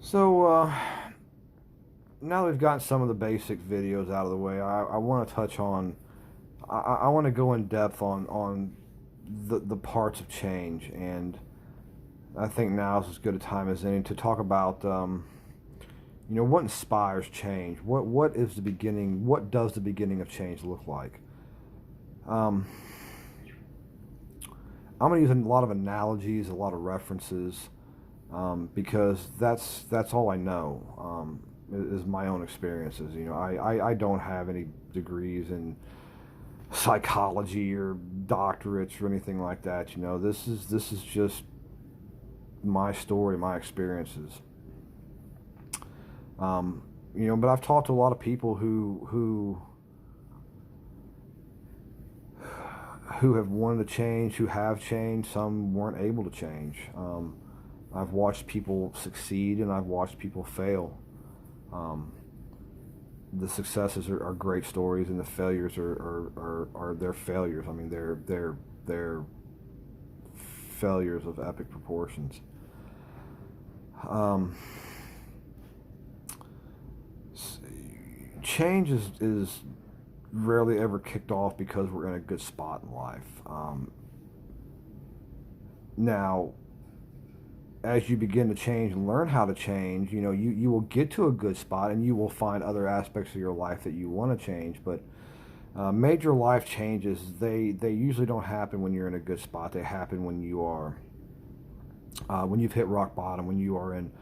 So now that we've gotten some of the basic videos out of the way, I want to touch on. I want to go in depth on the parts of change, and I think now is as good a time as any to talk about what inspires change. What is the beginning? What does the beginning of change look like? Um, I'm going to use a lot of analogies, a lot of references, because that's all I know. Is my own experiences. I don't have any degrees in psychology or doctorates or anything like that. This is just my story, my experiences. But I've talked to a lot of people who have wanted to change, who have changed. Some weren't able to change. I've watched people succeed and I've watched people fail. Um, the successes are great stories, and the failures are their failures. I mean, they're failures of epic proportions. Um, Change is rarely ever kicked off because we're in a good spot in life. Now, as you begin to change and learn how to change, you will get to a good spot and you will find other aspects of your life that you want to change. But major life changes, they usually don't happen when you're in a good spot. They happen when when you've hit rock bottom, when you are in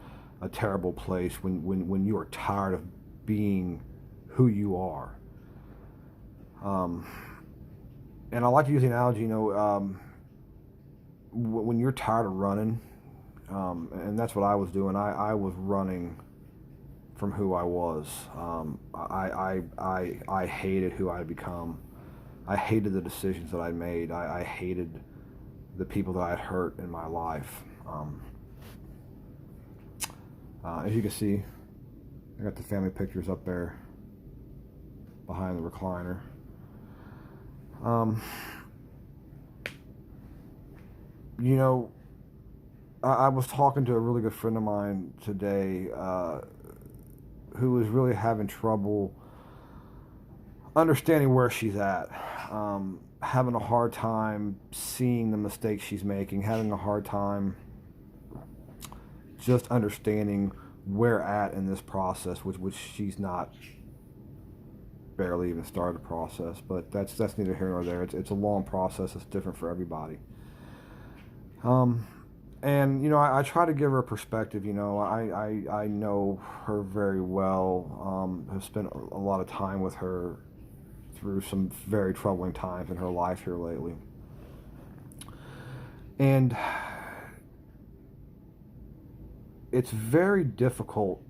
a terrible place, when you are tired of being who you are. Um, and I like to use the analogy, when you're tired of running, and that's what I was doing. I was running from who I was. I hated who I had become. I hated the decisions that I made. I hated the people that I had hurt in my life. As you can see, I got the family pictures up there behind the recliner. Um, you know, I was talking to a really good friend of mine today, who was really having trouble understanding where she's at, having a hard time seeing the mistakes she's making, having a hard time just understanding where at in this process, which she's not barely even started the process. But that's neither here nor there. It's a long process. It's different for everybody. Um, and I try to give her a perspective. I know her very well. Have spent a lot of time with her through some very troubling times in her life here lately. And it's very difficult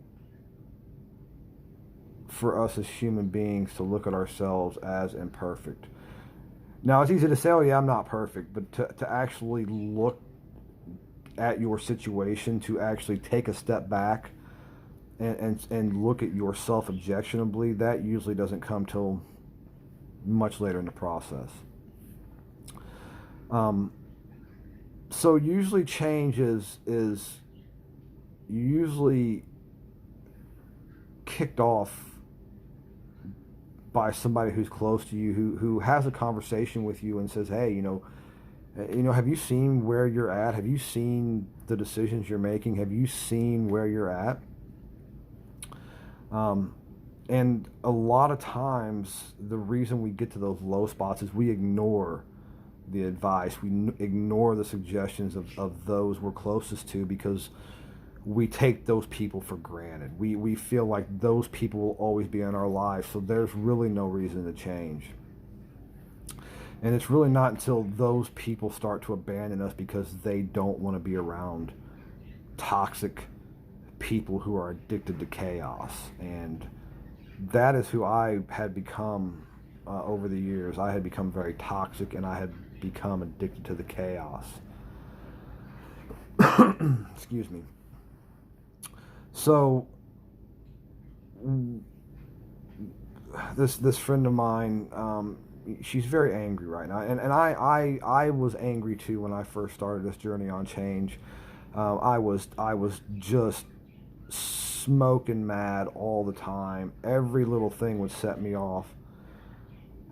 for us as human beings to look at ourselves as imperfect. Now, it's easy to say, oh, yeah, I'm not perfect, but to actually look at your situation, to actually take a step back and look at yourself objectionably, that usually doesn't come till much later in the process. Um, so usually change is usually kicked off by somebody who's close to you, who has a conversation with you and says, hey, have you seen where you're at? Have you seen the decisions you're making? Have you seen where you're at? And a lot of times the reason we get to those low spots is we ignore the advice, we ignore the suggestions of those we're closest to, because we take those people for granted. We feel like those people will always be in our lives, so there's really no reason to change. And it's really not until those people start to abandon us because they don't want to be around toxic people who are addicted to chaos. And that is who I had become over the years. I had become very toxic, and I had become addicted to the chaos. Excuse me. So this friend of mine, she's very angry right now, and I was angry too when I first started this journey on change. I was just smoking mad all the time. Every little thing would set me off.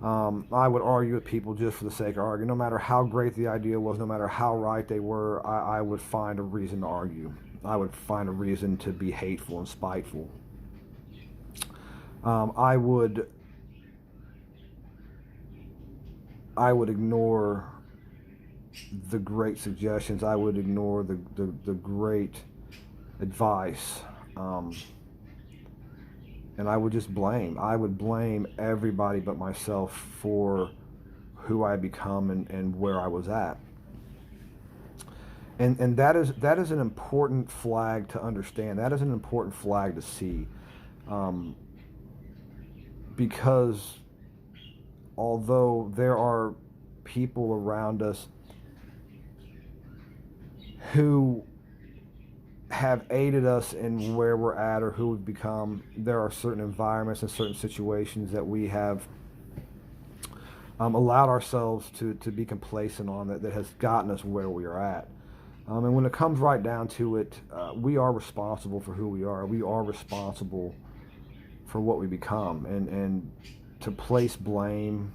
I would argue with people just for the sake of arguing. No matter how great the idea was, no matter how right they were, I would find a reason to argue. I would find a reason to be hateful and spiteful. I would ignore the great suggestions. I would ignore the great advice. And I would just blame. I would blame everybody but myself for who I had become and where I was at. And that is an important flag to understand. That is an important flag to see. Because although there are people around us who have aided us in where we're at or who we've become, there are certain environments and certain situations that we have allowed ourselves to be complacent on that has gotten us where we are at. And when it comes right down to it, we are responsible for who we are. We are responsible for what we become. And to place blame,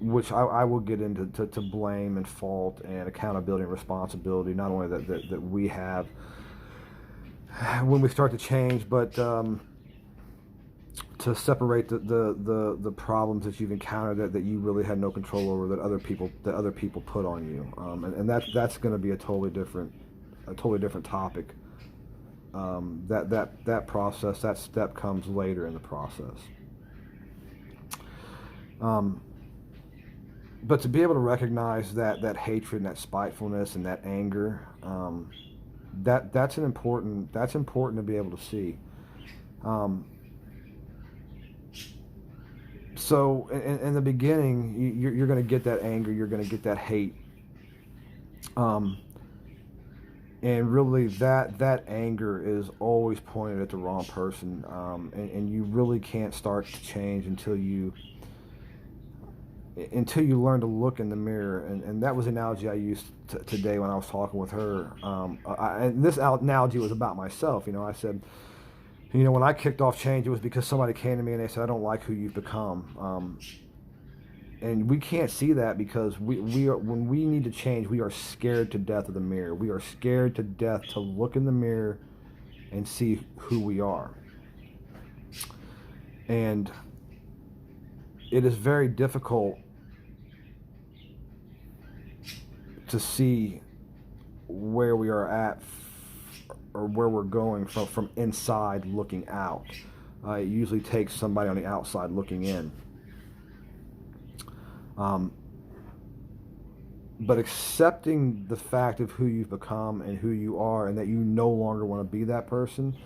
which I will get into to blame and fault and accountability and responsibility, not only that we have when we start to change, but to separate the problems that you've encountered that you really had no control over, that other people put on you, and that's going to be a totally different topic. That process, that step comes later in the process. But to be able to recognize that hatred and that spitefulness and that anger, that's important to be able to see. So in the beginning, you're going to get that anger, you're going to get that hate, and really that anger is always pointed at the wrong person, and you really can't start to change until you learn to look in the mirror. And that was an analogy I used today when I was talking with her. And this analogy was about myself. I said, when I kicked off change, it was because somebody came to me and they said, I don't like who you've become. And we can't see that because we are, when we need to change, we are scared to death of the mirror. We are scared to death to look in the mirror and see who we are. And it is very difficult to see where we are at or where we're going from inside looking out. It usually takes somebody on the outside looking in. But accepting the fact of who you've become and who you are, and that you no longer want to be that person,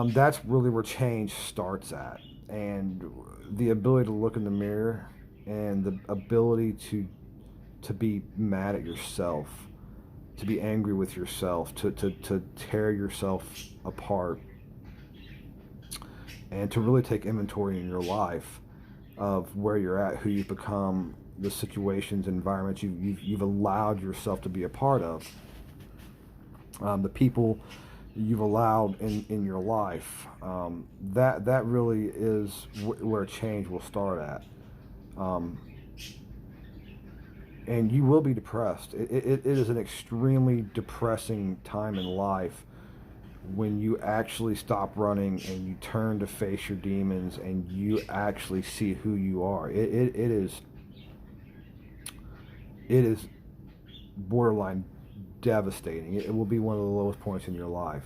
that's really where change starts at. And the ability to look in the mirror and the ability to be mad at yourself, to be angry with yourself, to tear yourself apart, and to really take inventory in your life of where you're at, who you've become, the situations, environments you've allowed yourself to be a part of, the people you've allowed in your life. That really is where change will start at. And you will be depressed. It is an extremely depressing time in life when you actually stop running and you turn to face your demons and you actually see who you are. It is borderline devastating. It will be one of the lowest points in your life.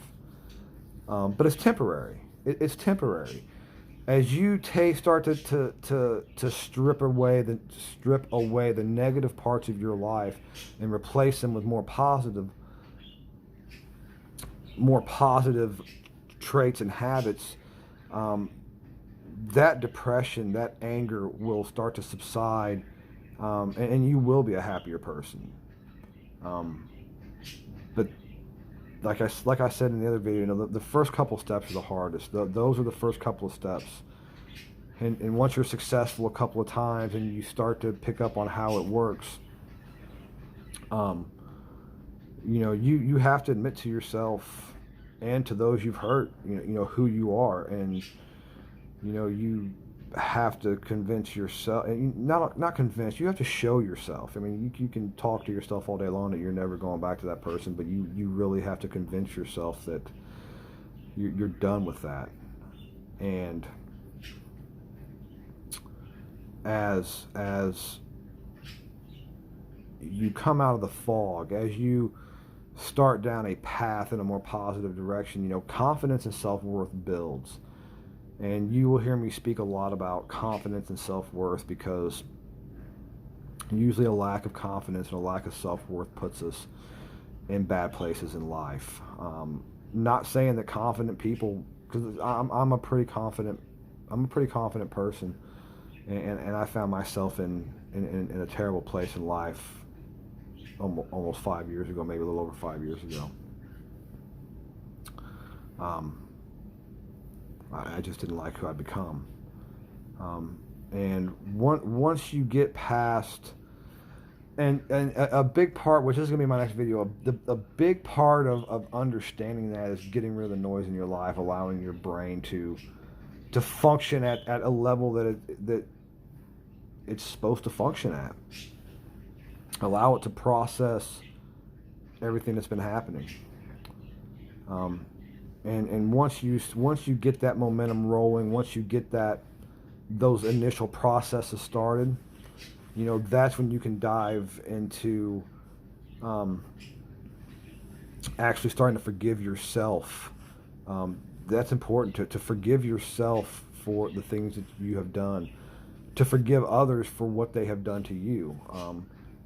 But it's temporary. It's temporary. As you start to strip away the negative parts of your life and replace them with more positive traits and habits, that depression, that anger will start to subside, and you will be a happier person. But like I said in the other video, the first couple steps are the hardest. Those are the first couple of steps. And once you're successful a couple of times and you start to pick up on how it works, you have to admit to yourself and to those you've hurt, you know who you are, and you have to convince yourself, and not convince, you have to show yourself. I mean, you can talk to yourself all day long that you're never going back to that person, but you really have to convince yourself that you're done with that. And as you come out of the fog, as you start down a path in a more positive direction, confidence and self-worth builds. And you will hear me speak a lot about confidence and self-worth, because usually a lack of confidence and a lack of self-worth puts us in bad places in life. Not saying that confident people, because I'm a pretty confident person, and I found myself in a terrible place in life almost 5 years ago, maybe a little over 5 years ago. I just didn't like who I'd become. And once you get past, and a big part, which is going to be my next video, a big part of understanding that is getting rid of the noise in your life, allowing your brain to function at a level that it's supposed to function at. Allow it to process everything that's been happening. And once you get that momentum rolling, once you get those initial processes started, that's when you can dive into actually starting to forgive yourself. That's important, to forgive yourself for the things that you have done, to forgive others for what they have done to you.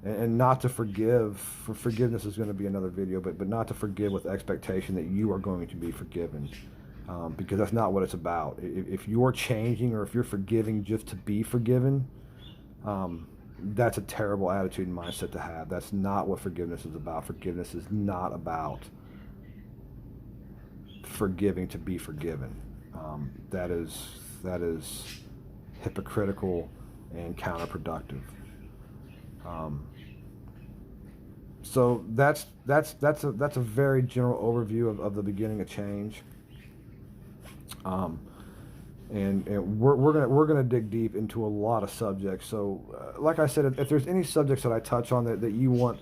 And not to forgive, for forgiveness is going to be another video, but not to forgive with expectation that you are going to be forgiven, because that's not what it's about. If you're changing, or if you're forgiving just to be forgiven, that's a terrible attitude and mindset to have. That's not what forgiveness is about. Forgiveness is not about forgiving to be forgiven. That is hypocritical and counterproductive. So that's a very general overview of the beginning of change. And we're gonna dig deep into a lot of subjects. So, like I said, if there's any subjects that I touch on that you want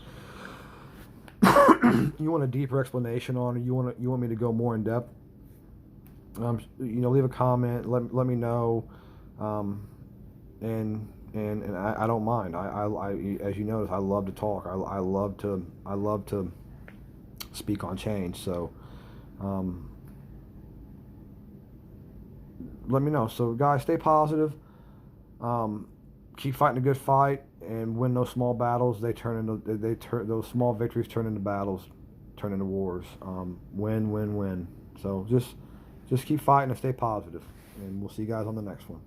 you want a deeper explanation on, or you want me to go more in depth, leave a comment. Let me know, and I don't mind. I as you notice, I love to talk. I love to speak on change. So, let me know. So, guys, stay positive. Keep fighting a good fight, and win those small battles. Those small victories turn into battles, turn into wars. Win, win, win. So just keep fighting and stay positive, and we'll see you guys on the next one.